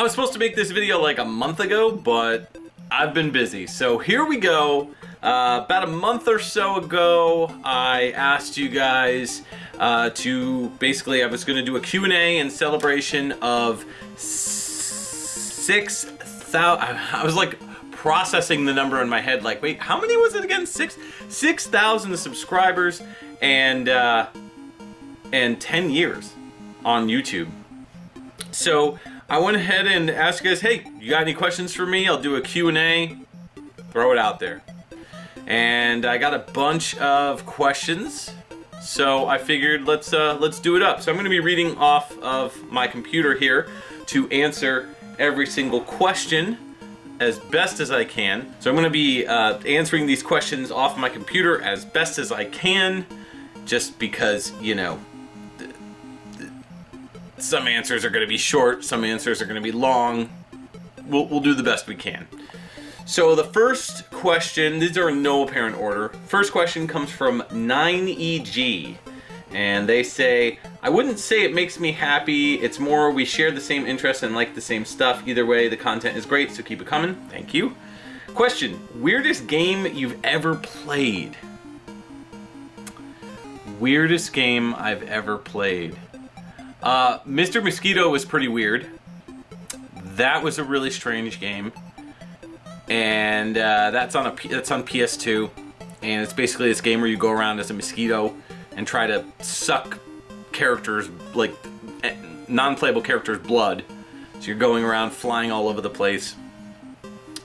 I was supposed to make this video like a month ago, but I've been busy. So here we go. About a month or so ago, I asked you guys to basically, I was going to do a Q&A in celebration of 6,000. I was like processing the number in my head, like, wait, how many was it again? 6,000 subscribers and 10 years on YouTube. So I went ahead and asked you guys, hey, you got any questions for me? I'll do a Q&A. Throw it out there. And I got a bunch of questions, so I figured let's do it up. So I'm going to be reading off of my computer here to answer every single question as best as I can. So I'm going to be answering these questions off my computer as best as I can, just because, you know, some answers are going to be short, some answers are going to be long. We'll do the best we can. So the first question, these are in no apparent order. First question comes from 9EG, and they say, I wouldn't say it makes me happy, it's more we share the same interests and like the same stuff. Either way, the content is great, so keep it coming. Thank you. Question, weirdest game you've ever played? Weirdest game I've ever played. Mr. Mosquito was pretty weird. That was a really strange game. And that's on PS2, and it's basically this game where you go around as a mosquito and try to suck characters, like non-playable characters' blood. So you're going around flying all over the place,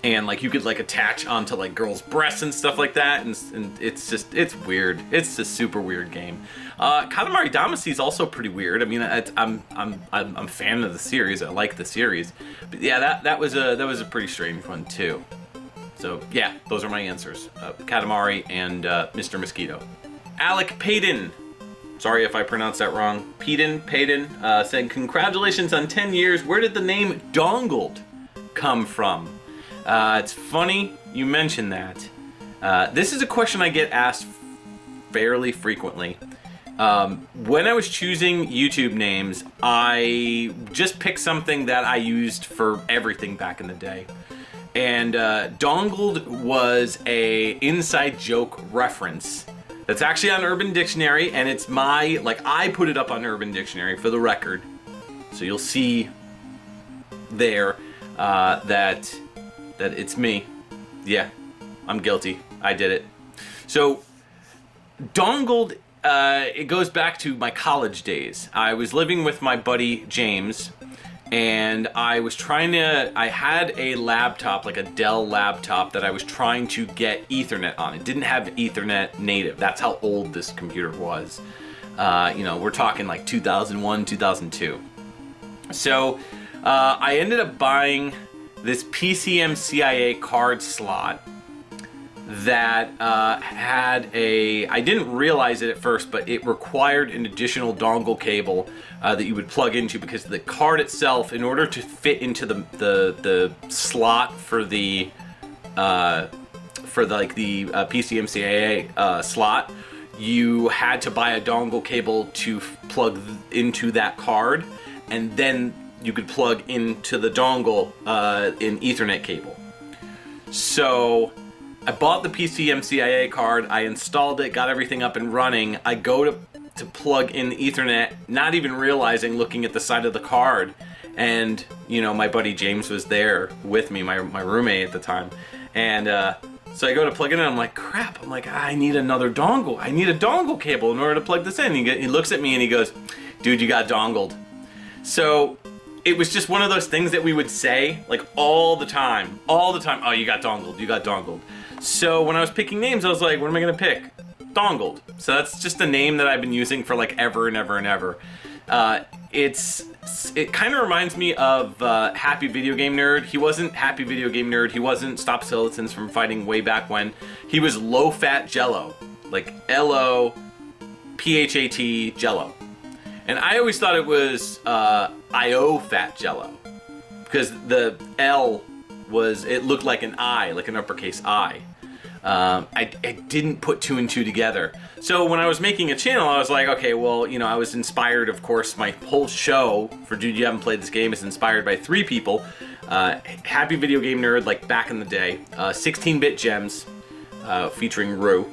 and like you could like attach onto like girls' breasts and stuff like that, and it's weird. It's a super weird game. Katamari Damacy is also pretty weird. I mean, I'm a fan of the series. I like the series, but yeah, that was a pretty strange one too. So yeah, those are my answers: Katamari and Mr. Mosquito. Alec Payton, sorry if I pronounced that wrong. Payton said, "Congratulations on 10 years. Where did the name Dongled come from?" It's funny you mentioned that. This is a question I get asked fairly frequently. When I was choosing YouTube names, I just picked something that I used for everything back in the day. And Dongled was a inside joke reference that's actually on Urban Dictionary, and it's I put it up on Urban Dictionary for the record. So you'll see there that it's me. Yeah, I'm guilty. I did it. So Dongled, it goes back to my college days. I was living with my buddy James, and I had a laptop, like a Dell laptop, that I was trying to get Ethernet on. It didn't have Ethernet native. That's how old this computer was. We're talking like 2001, 2002. So I ended up buying this PCMCIA card slot that I didn't realize it at first, but it required an additional dongle cable that you would plug into, because the card itself, in order to fit into the slot for the PCMCIA slot, you had to buy a dongle cable to plug into that card, and then you could plug into the dongle in Ethernet cable. So I bought the PCMCIA card, I installed it, got everything up and running. I go to plug in the Ethernet, not even realizing, looking at the side of the card, and my buddy James was there with me, my roommate at the time, and so I go to plug it in, and I'm like, crap, I need another dongle. I need a dongle cable in order to plug this in. He looks at me and he goes, dude, you got dongled. So it was just one of those things that we would say like all the time. Oh, you got dongled. So when I was picking names, I was like, what am I gonna pick? Dongled. So that's just a name that I've been using for like ever and ever and ever. It kind of reminds me of Happy Video Game Nerd. He wasn't Happy Video Game Nerd. He wasn't Stop Skeletons from Fighting way back when. He was Low Fat Jello, like LOPHAT Jello. And I always thought it was IO Fat Jello, because the L it looked like an I, like an uppercase I. I didn't put two and two together. So when I was making a channel, I was like, okay, well, you know, I was inspired, of course, my whole show for Dude You Haven't Played This Game is inspired by three people. Happy Video Game Nerd, like back in the day, 16-Bit Gems, featuring Rue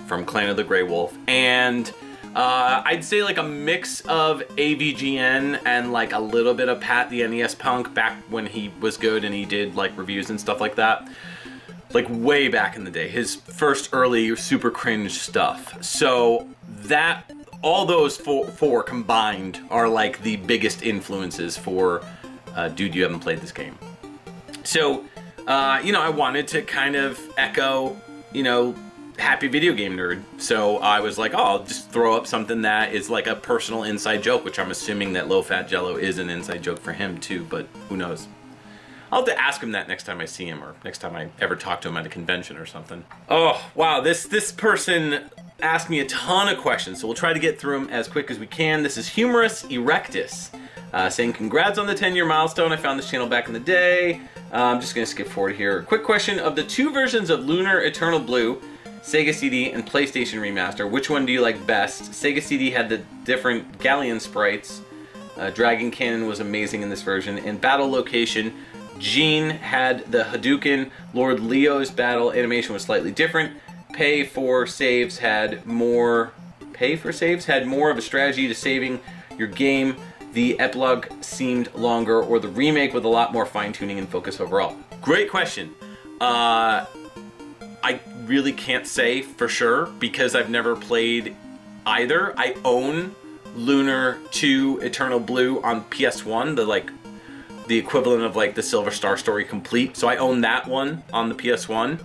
from Clan of the Grey Wolf, and I'd say like a mix of AVGN and like a little bit of Pat the NES Punk back when he was good and he did like reviews and stuff like that. Like way back in the day, his first early super cringe stuff. So that, all those four combined are like the biggest influences for Dude You Haven't Played This Game. So, you know, I wanted to kind of echo, you know, Happy Video Game Nerd. So I was like, oh, I'll just throw up something that is like a personal inside joke, which I'm assuming that Low Fat Jello is an inside joke for him too, but who knows. I'll have to ask him that next time I see him, or next time I ever talk to him at a convention or something. Oh, wow, this person asked me a ton of questions, so we'll try to get through them as quick as we can. This is Humorous Erectus, saying, congrats on the 10-year milestone. I found this channel back in the day. I'm just going to skip forward here. Quick question, of the two versions of Lunar Eternal Blue, Sega CD and PlayStation Remaster, which one do you like best? Sega CD had the different galleon sprites. Dragon Cannon was amazing in this version. In Battle Location, Gene had the Hadouken. Lord Leo's battle animation was slightly different. Pay for saves had more of a strategy to saving your game. The epilogue seemed longer, or the remake with a lot more fine-tuning and focus overall. Great question. I really can't say for sure because I've never played either. I own Lunar 2 Eternal Blue on PS1, the equivalent of like the Silver Star Story Complete. So I own that one on the PS1,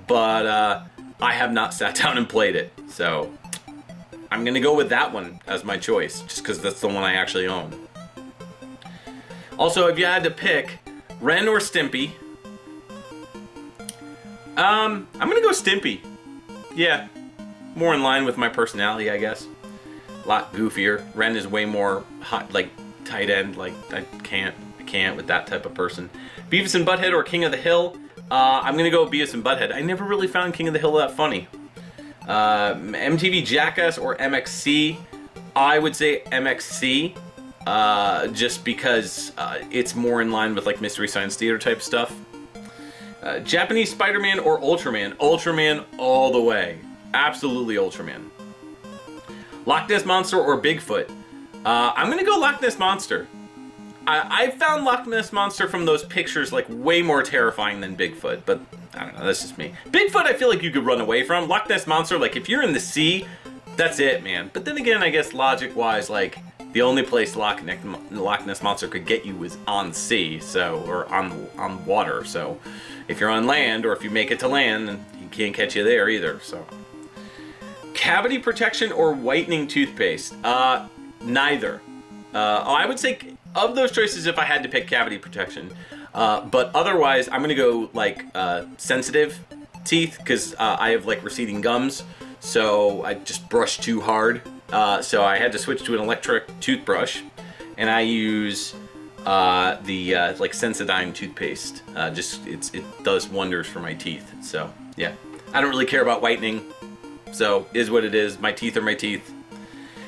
but I have not sat down and played it. So I'm gonna go with that one as my choice, just because that's the one I actually own. Also, if you had to pick Ren or Stimpy, I'm gonna go Stimpy. Yeah, more in line with my personality, I guess. A lot goofier. Ren is way more hot, like tight end. Like I can't with that type of person. Beavis and Butthead or King of the Hill? I'm gonna go with Beavis and Butthead. I never really found King of the Hill that funny. MTV Jackass or MXC? I would say MXC, just because it's more in line with like Mystery Science Theater type stuff. Japanese Spider-Man or Ultraman? Ultraman all the way. Absolutely Ultraman. Loch Ness Monster or Bigfoot? I'm gonna go Loch Ness Monster. I found Loch Ness Monster from those pictures like way more terrifying than Bigfoot, but I don't know, that's just me. Bigfoot I feel like you could run away from. Loch Ness Monster, like if you're in the sea, that's it, man. But then again, I guess logic-wise, like the only place Loch Ness Monster could get you was on sea, so, or on water, so if you're on land, or if you make it to land, then he can't catch you there either, so. Cavity protection or whitening toothpaste? Neither. I would say of those choices, if I had to pick cavity protection, but otherwise I'm gonna go like sensitive teeth, because I have like receding gums, so I just brush too hard, so I had to switch to an electric toothbrush, and I use the like Sensodyne toothpaste. It does wonders for my teeth. So yeah, I don't really care about whitening, so is what it is. My teeth are my teeth.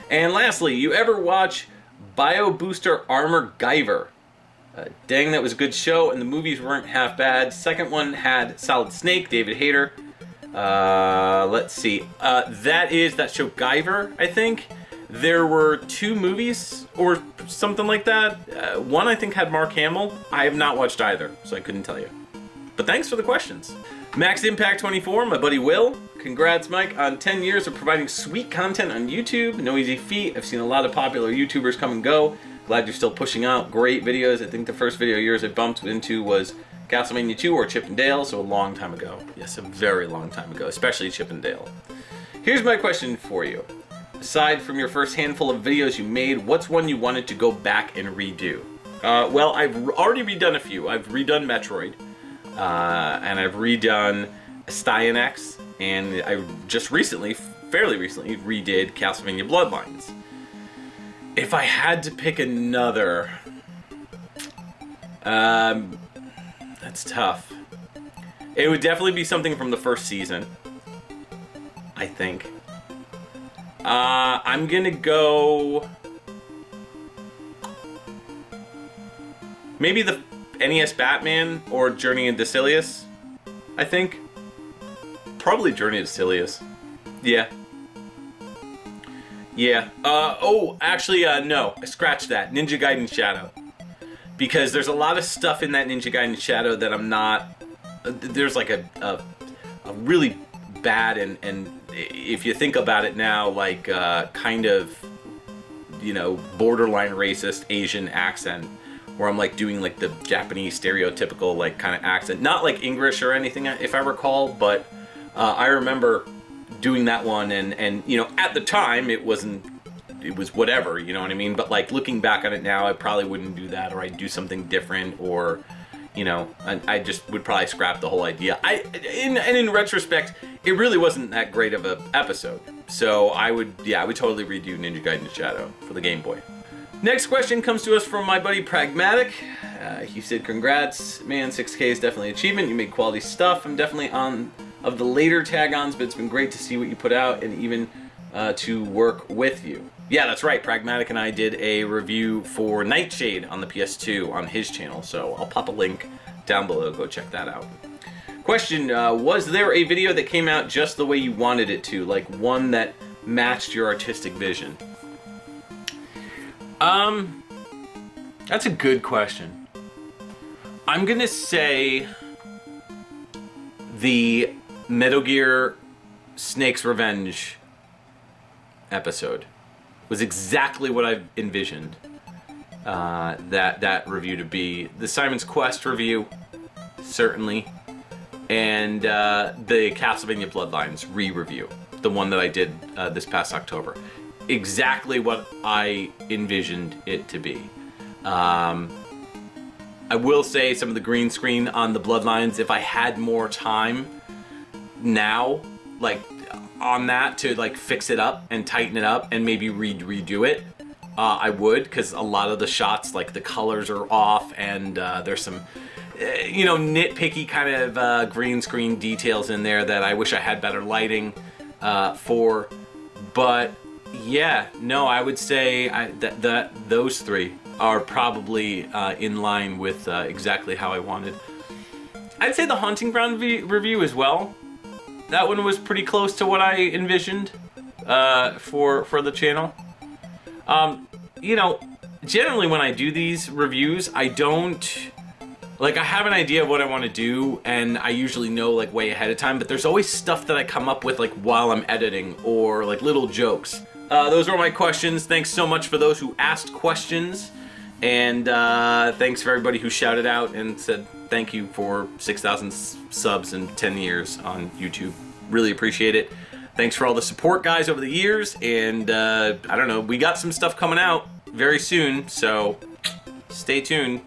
And lastly, you ever watch Bio Booster Armor Guyver? Dang, that was a good show, and the movies weren't half bad. Second one had Solid Snake, David Hayter. Let's see. That show Guyver, I think. There were 2 movies or something like that. One I think had Mark Hamill. I have not watched either, so I couldn't tell you. But thanks for the questions. Max Impact 24, my buddy Will. Congrats, Mike, on 10 years of providing sweet content on YouTube. No easy feat. I've seen a lot of popular YouTubers come and go. Glad you're still pushing out great videos. I think the first video of yours I bumped into was Castlevania 2 or Chip and Dale, so a long time ago. Yes, a very long time ago, especially Chip and Dale. Here's my question for you. Aside from your first handful of videos you made, what's one you wanted to go back and redo? Well, I've already redone a few. I've redone Metroid, and I've redone Scion X, and I just fairly recently, redid Castlevania Bloodlines. If I had to pick another, that's tough. It would definitely be something from the first season, I think. I'm gonna go... maybe the NES Batman or Journey into Silius, I think. Probably Journey into Silius. Yeah. Yeah. Oh, actually, no. I scratched that. Ninja Gaiden Shadow. Because there's a lot of stuff in that Ninja Gaiden Shadow that I'm not... there's like a really bad and if you think about it now, like kind of, you know, borderline racist Asian accent, where I'm like doing like the Japanese stereotypical like kind of accent, not like English or anything if I recall, but I remember doing that one and you know, at the time it was whatever, you know what I mean, but like looking back on it now, I probably wouldn't do that, or I'd do something different, or you know, I just would probably scrap the whole idea. In retrospect, it really wasn't that great of an episode. So I would totally redo Ninja Gaiden Shadow for the Game Boy. Next question comes to us from my buddy Pragmatic. He said, congrats, man, 6K is definitely an achievement. You make quality stuff. I'm definitely on of the later tag-ons, but it's been great to see what you put out and even to work with you. Yeah, that's right. Pragmatic and I did a review for Nightshade on the PS2 on his channel, so I'll pop a link down below. Go check that out. Question, was there a video that came out just the way you wanted it to, like one that matched your artistic vision? That's a good question. I'm gonna say the Metal Gear Snake's Revenge episode was exactly what I envisioned that review to be. The Simon's Quest review, certainly, and the Castlevania Bloodlines re-review, the one that I did this past October. Exactly what I envisioned it to be. I will say some of the green screen on the Bloodlines, if I had more time now, like on that to like fix it up and tighten it up and maybe redo it, I would, because a lot of the shots, like the colors are off and there's some you know, nitpicky kind of green screen details in there that I wish I had better lighting for. But yeah, no, I would say that those three are probably in line with exactly how I wanted. I'd say the Haunting Ground review as well. That one was pretty close to what I envisioned for the channel. You know, generally when I do these reviews, I don't... like, I have an idea of what I want to do, and I usually know, like, way ahead of time, but there's always stuff that I come up with, like, while I'm editing, or, like, little jokes. Those are my questions. Thanks so much for those who asked questions, and thanks for everybody who shouted out and said thank you for 6,000 subs in 10 years on YouTube. Really appreciate it. Thanks for all the support, guys, over the years, and I don't know, we got some stuff coming out very soon, so stay tuned.